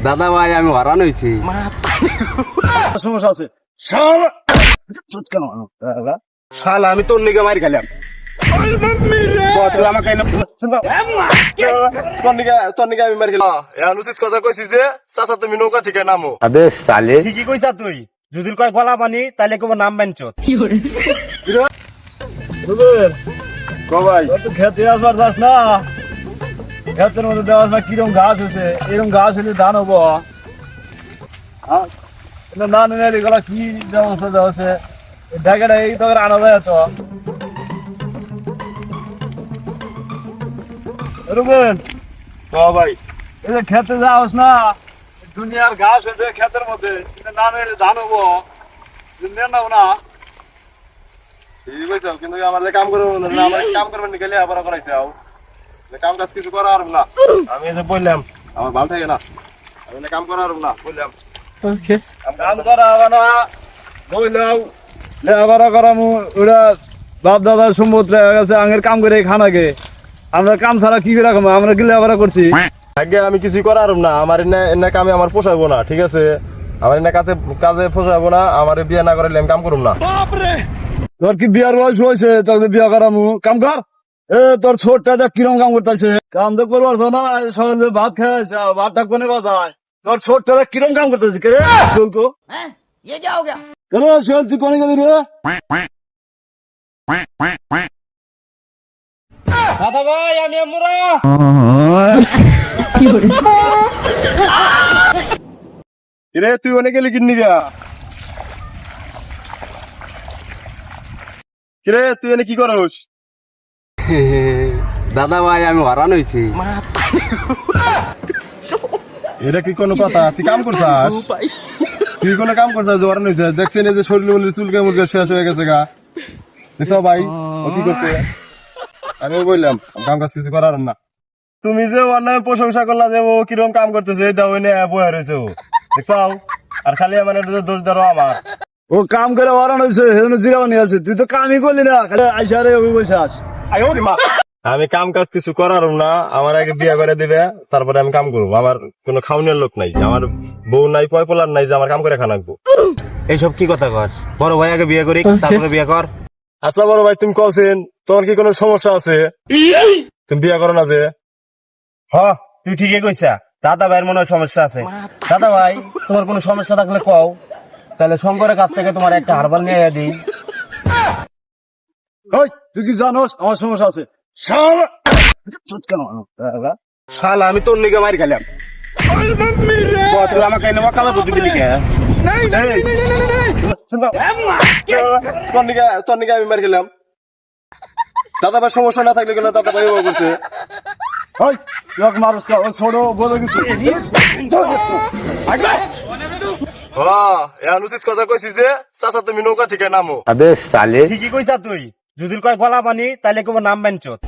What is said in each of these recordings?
দাদা ভাই আমি হরান হয়েছি। সমস্যা আছে শালা। কেন শালা আমি তোর নিকে মারি খেলাম তুই আমাকে আমি মারি খেলাম। এখন উচিত কথা কইছিস যে চাচা তুমি নৌকা থেকে নামো। আবে সালে ঠিকই কইছা তুই, যদি কয় গলা পানি তাইলে কেবল নাম বাঞ্চত। ভাই খেতে আসবার যাস না, খেতের মধ্যে দেওয়াস না কিরকম ঘাস হয়েছে, এরকম ঘাস হলে ধান হবো। ধান এনে গলা কি ব্যবস্থা দেওয়া হচ্ছে, ঢাকাটা এই তো আনা যায় তো রুবেন। ভাই এই যে খেতে যাওয়াস না, দুনিয়ার ঘাস হয়েছে খেতের মধ্যে, না এনে ধান হবো নেব না। ঠিক কইছ, কিন্তু আমার কাম করবো না, আমার কাম করবেন গেলে আবার করাইছে কাম কাজ কিছু করা আর না। আমি যে বললাম আমার ভালো থাকে না, আমি কাম করা আর না বললাম। কাম করা হবে না বললাম, লেখাপড়া করামু ওরা বাপ দাদার সম্পদ লেগে গেছে, আগের কাম করে খানাকে আমরা কাম ছাড়া কি করে খাবো, আমরা কি লেখাপড়া করছি। আগে আমি কিছু করা আর না, আমার এনে কামে আমার পোষাবো না, ঠিক আছে? আমার এনে কাজে কাজে পোষাবো না, আমার বিয়ে না করলে আমি কাম করুম না। তোর কি বিয়ার বয়স হয়েছে তোকে বিয়া করামু? কাম কর। এ তোর ছোটটা দেখ কিরম কাম করতেছে, কাম তো করবার না, সকালে ভাত খাইছে, ভাতটা কোনে বাজায়। তোর ছোটটা দেখ কিরম কাম করতেছে, কে রে চলতো কেন চল, তুই কোনে গেলি রে? দাদা ভাই আমি আমরা রে, তুই অনেক গেলি কিন্নি গা? কিরে তুই এনে কি করস? দাদা ভাই আমি হরান হয়েছি। এটা কি কোনো কথা? তুই কাম করছাস? তুই কোনো কাম করছাস যে ওরান হয়েছে? দেখছেন এই যে শরীর মলির চুলকে মুলকে শেষ হয়ে গেছে গা, দেখছ ভাই ও কি করছে? আমি বললাম কাম কাজ কিছু করার না। তুমি যে ওর নামে প্রশংসা করলা যে ও কিরকম কাম করতেছে, এই দাও এনে বয়া রয়েছে ও, দেখছাও? আর খালি আমার দোষ ধরো আমার। ও কাম করে ওরান হয়েছে, সেজন্য জিরাওনি আছে, তুই তো কামই করলি না, খালি আইসারে বসে আমি কাম কাজ কিছু করার না, আমার আগে বিয়ে করে দিবে, তারপরে আমি কাম করবো। আমার কোনো খাওয়ানোর লোক নাই, আমার বউ নাই, পয়পলার নাই যে আমার কাম করে খানাকবো। এইসব কি কথা কস? বড় ভাই আগে বিয়ে করি তারপরে বিয়ে কর। আচ্ছা বড় ভাই তুমি কছেন তোমার কি কোনো সমস্যা আছে? তুমি বিয়ে করো না যে? হ্যাঁ তুই ঠিকই কইছা, দাদা ভাইয়ের মনে হয় সমস্যা আছে। দাদা ভাই তোমার কোনো সমস্যা থাকলে কও, তাহলে শঙ্করের কাছ থেকে তোমার একটা হারবাল নিয়ে দিই। ওই তুই কি জানোস আমার সমস্যা আছে? শালা কেন শালা আমি তোর নিকে মারি খেলাম তুই আমাকে এনে কালা বুদ্ধি দিলি কে? তোর নিকে আমি মারি খেলাম। দাদা ভাই সমস্যা না থাকলে গেলে দাদা ভাই ও করছে। ওই তুই মানুষ কা, ওই ছোট বলে কিছু অনুচিত কথা কইছিস যে চাচা তুমি নৌকা থেকে নামো। আবে সালে ঠিকই কইছা তুই, যদি কয় গলা পানি তাইলে কেবল নাম বাঞ্চত।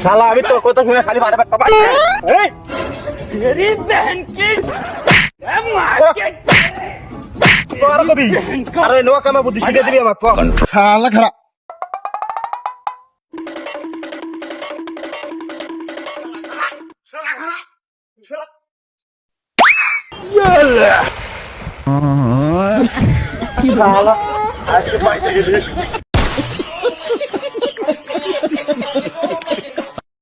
শালা আমি তোর কথা শুনে খালি বারে আরে নোয়া কামা বুদ্ধি শিখে দিবি আমাকে শালা খারাপ। শালা আজকে পয়সা গেলি।